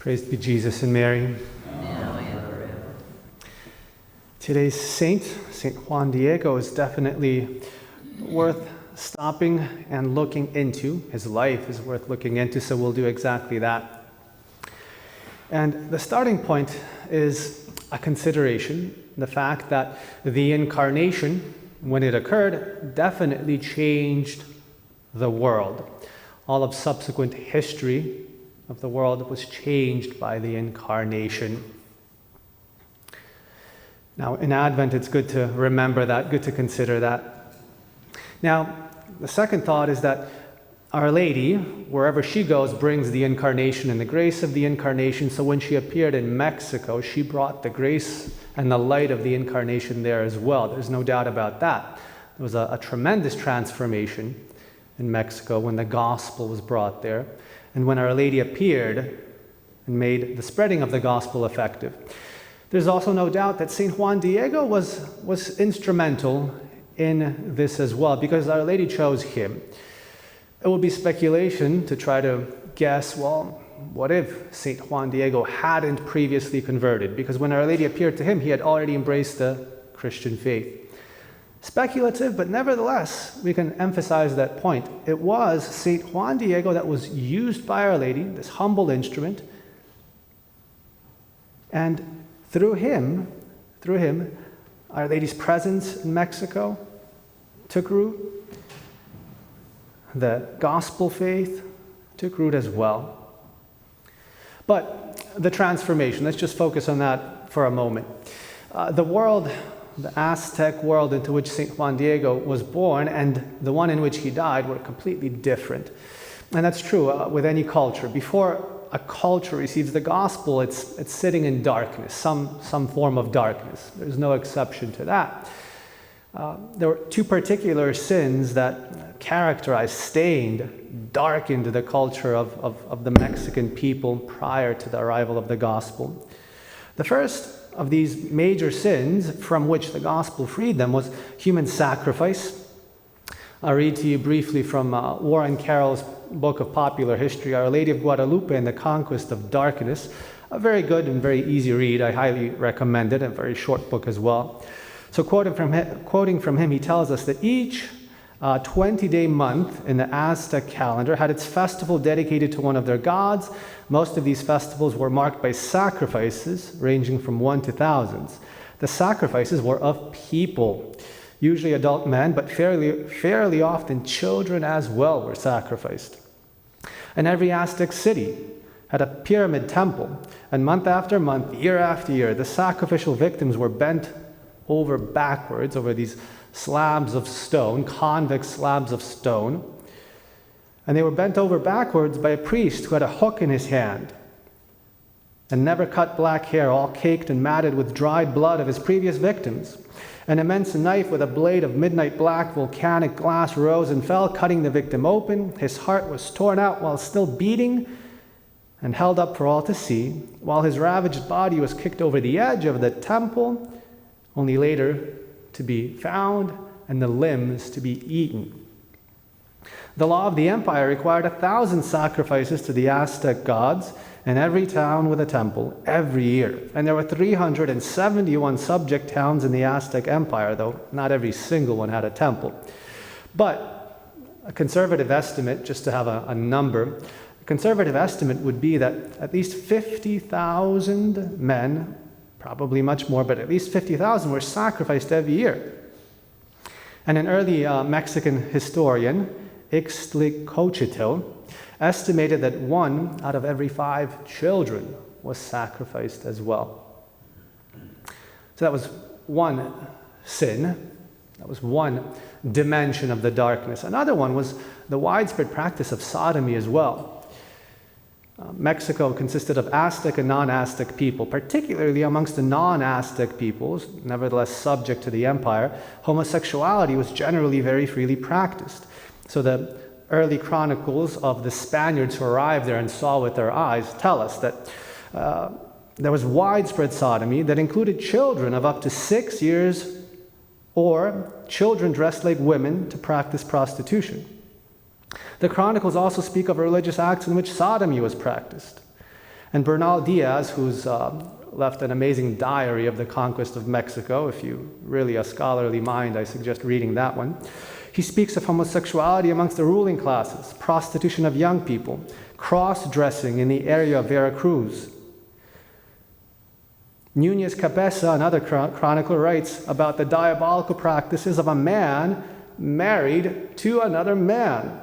Praise be Jesus and Mary. Amen. Today's saint, Saint Juan Diego, is definitely worth stopping and looking into. His life is worth looking into, so we'll do exactly that. And the starting point is a consideration, the fact that the incarnation, when it occurred, definitely changed the world. All of subsequent history of the world was changed by the incarnation. Now, in Advent, it's good to remember that, good to consider that. Now, the second thought is that Our Lady, wherever she goes, brings the incarnation and the grace of the incarnation. So when she appeared in Mexico, she brought the grace and the light of the incarnation there as well. There's no doubt about that. There was a tremendous transformation in Mexico when the gospel was brought there, and when Our Lady appeared and made the spreading of the gospel effective. There's also no doubt that St. Juan Diego was instrumental in this as well, because Our Lady chose him. It would be speculation to try to guess, well, what if St. Juan Diego hadn't previously converted? Because when Our Lady appeared to him, he had already embraced the Christian faith. Speculative, but nevertheless, we can emphasize that point. It was St. Juan Diego that was used by Our Lady, this humble instrument, and through him, Our Lady's presence in Mexico took root. The gospel faith took root as well. But the transformation, let's just focus on that for a moment. The Aztec world into which St. Juan Diego was born and the one in which he died were completely different. And that's true with any culture. Before a culture receives the gospel, it's sitting in darkness, some form of darkness. There's no exception to that. There were two particular sins that stained, darkened the culture of the Mexican people prior to the arrival of the gospel. The first of these major sins from which the gospel freed them was human sacrifice. I'll read to you briefly from Warren Carroll's book of popular history, Our Lady of Guadalupe and the Conquest of Darkness. A very good and very easy read. I highly recommend it. A very short book as well. So quoting from him, he tells us that each 20-day month in the Aztec calendar had its festival dedicated to one of their gods. Most of these festivals were marked by sacrifices ranging from 1 to thousands. The sacrifices were of people, usually adult men, but fairly often children as well were sacrificed. And every Aztec city had a pyramid temple, and month after month, year after year, the sacrificial victims were bent over backwards over these slabs of stone, convex slabs of stone, and they were bent over backwards by a priest who had a hook in his hand and never cut black hair, all caked and matted with dried blood of his previous victims. An immense knife with a blade of midnight black volcanic glass rose and fell, cutting the victim open. His heart was torn out while still beating and held up for all to see, while his ravaged body was kicked over the edge of the temple, only later to be found and the limbs to be eaten. The law of the empire required 1,000 sacrifices to the Aztec gods in every town with a temple every year. And there were 371 subject towns in the Aztec empire, though not every single one had a temple. But a conservative estimate, just to have a number, a conservative estimate would be that at least 50,000 men, probably much more, but at least 50,000 were sacrificed every year. And an early Mexican historian, Ixtlicochitl, estimated that 1 out of every 5 children was sacrificed as well. So that was one sin. That was one dimension of the darkness. Another one was the widespread practice of sodomy as well. Mexico consisted of Aztec and non-Aztec people. Particularly amongst the non-Aztec peoples, nevertheless subject to the empire, homosexuality was generally very freely practiced. So the early chronicles of the Spaniards who arrived there and saw with their eyes tell us that there was widespread sodomy that included children of up to 6 years or children dressed like women to practice prostitution. The chronicles also speak of religious acts in which sodomy was practiced. And Bernal Diaz, who's left an amazing diary of the conquest of Mexico, if you really a scholarly mind, I suggest reading that one. He speaks of homosexuality amongst the ruling classes, prostitution of young people, cross-dressing in the area of Veracruz. Nunez Cabeza, another chronicler, writes about the diabolical practices of a man married to another man.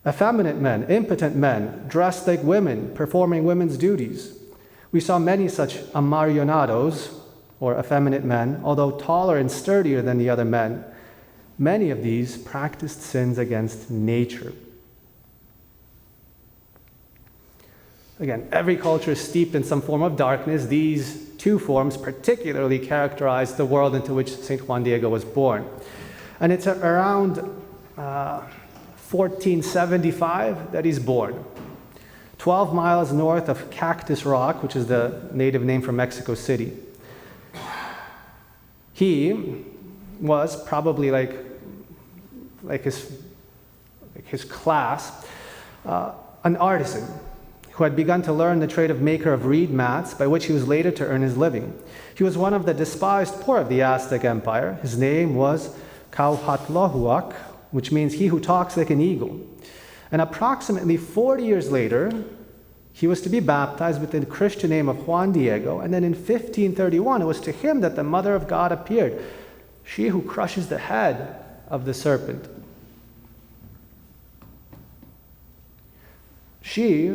Effeminate men, impotent men, dressed like women, performing women's duties. We saw many such amarionados, or effeminate men, although taller and sturdier than the other men. Many of these practiced sins against nature. Again, every culture is steeped in some form of darkness. These two forms particularly characterize the world into which St. Juan Diego was born. And it's around 1475 that he's born. 12 miles north of Cactus Rock, which is the native name for Mexico City. He was probably like his class, an artisan who had begun to learn the trade of maker of reed mats, by which he was later to earn his living. He was one of the despised poor of the Aztec Empire. His name was Cauhatlohuac, which means he who talks like an eagle. And approximately 40 years later, he was to be baptized with the Christian name of Juan Diego, and then in 1531, it was to him that the Mother of God appeared, she who crushes the head of the serpent. She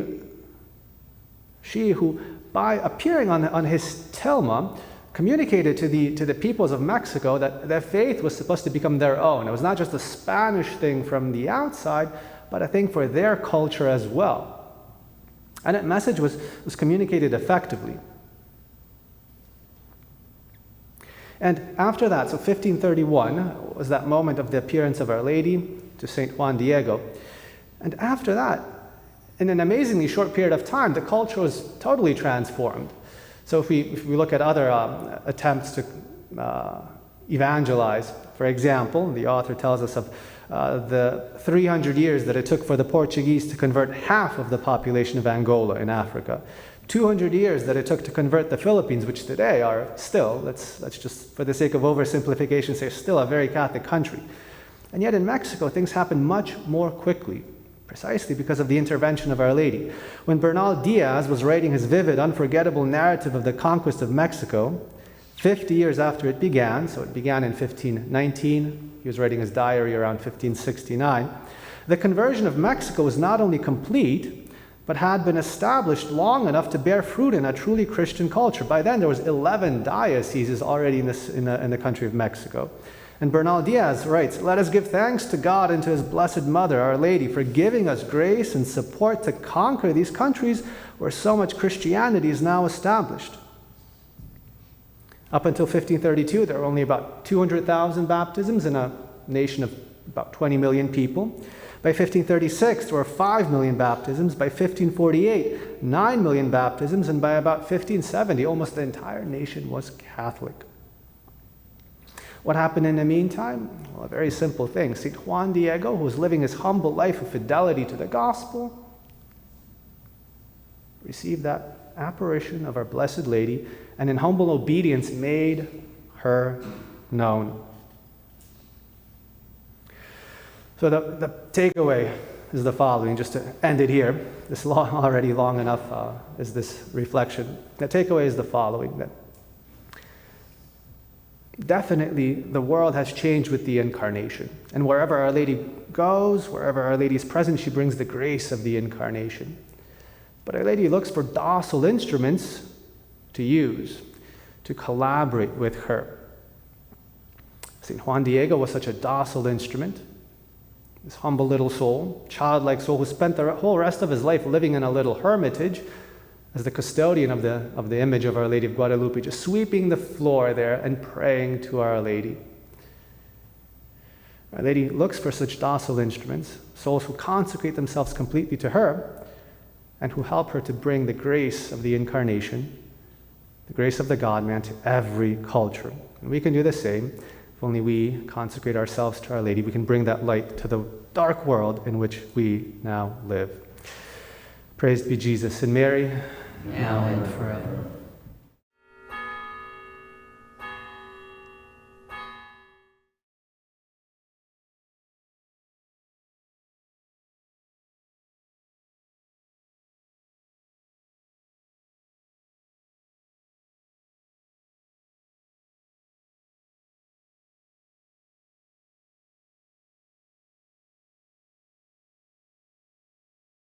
who, by appearing on his tilma, communicated to the peoples of Mexico that their faith was supposed to become their own. It was not just a Spanish thing from the outside, but a thing for their culture as well. And that message was communicated effectively. And after that, so 1531 was that moment of the appearance of Our Lady to St. Juan Diego. And after that, in an amazingly short period of time, the culture was totally transformed. So if we look at other attempts to evangelize, for example, the author tells us of the 300 years that it took for the Portuguese to convert half of the population of Angola in Africa. 200 years that it took to convert the Philippines, which today are still, let's just for the sake of oversimplification say, still a very Catholic country. And yet in Mexico, things happened much more quickly, precisely because of the intervention of Our Lady. When Bernal Diaz was writing his vivid, unforgettable narrative of the conquest of Mexico, 50 years after it began, so it began in 1519, he was writing his diary around 1569, the conversion of Mexico was not only complete, but had been established long enough to bear fruit in a truly Christian culture. By then, there was 11 dioceses already in the country of Mexico. And Bernal Diaz writes, "Let us give thanks to God and to His Blessed Mother, Our Lady, for giving us grace and support to conquer these countries where so much Christianity is now established." Up until 1532, there were only about 200,000 baptisms in a nation of about 20 million people. By 1536, there were 5 million baptisms. By 1548, 9 million baptisms. And by about 1570, almost the entire nation was Catholic. What happened in the meantime? Well, a very simple thing. St. Juan Diego, who was living his humble life of fidelity to the gospel, received that apparition of our Blessed Lady, and in humble obedience made her known. So the takeaway is the following, just to end it here. This already long enough is this reflection. The takeaway is the following, that definitely the world has changed with the incarnation. And wherever Our Lady goes, wherever Our Lady is present, she brings the grace of the incarnation. But Our Lady looks for docile instruments to use, to collaborate with her. St. Juan Diego was such a docile instrument. This humble little soul, childlike soul, who spent the whole rest of his life living in a little hermitage as the custodian of the image of Our Lady of Guadalupe, just sweeping the floor there and praying to Our Lady. Our Lady looks for such docile instruments, souls who consecrate themselves completely to her and who help her to bring the grace of the incarnation, the grace of the God-man, to every culture. And we can do the same. If only we consecrate ourselves to Our Lady, we can bring that light to the dark world in which we now live. Praised be Jesus and Mary. now and forever.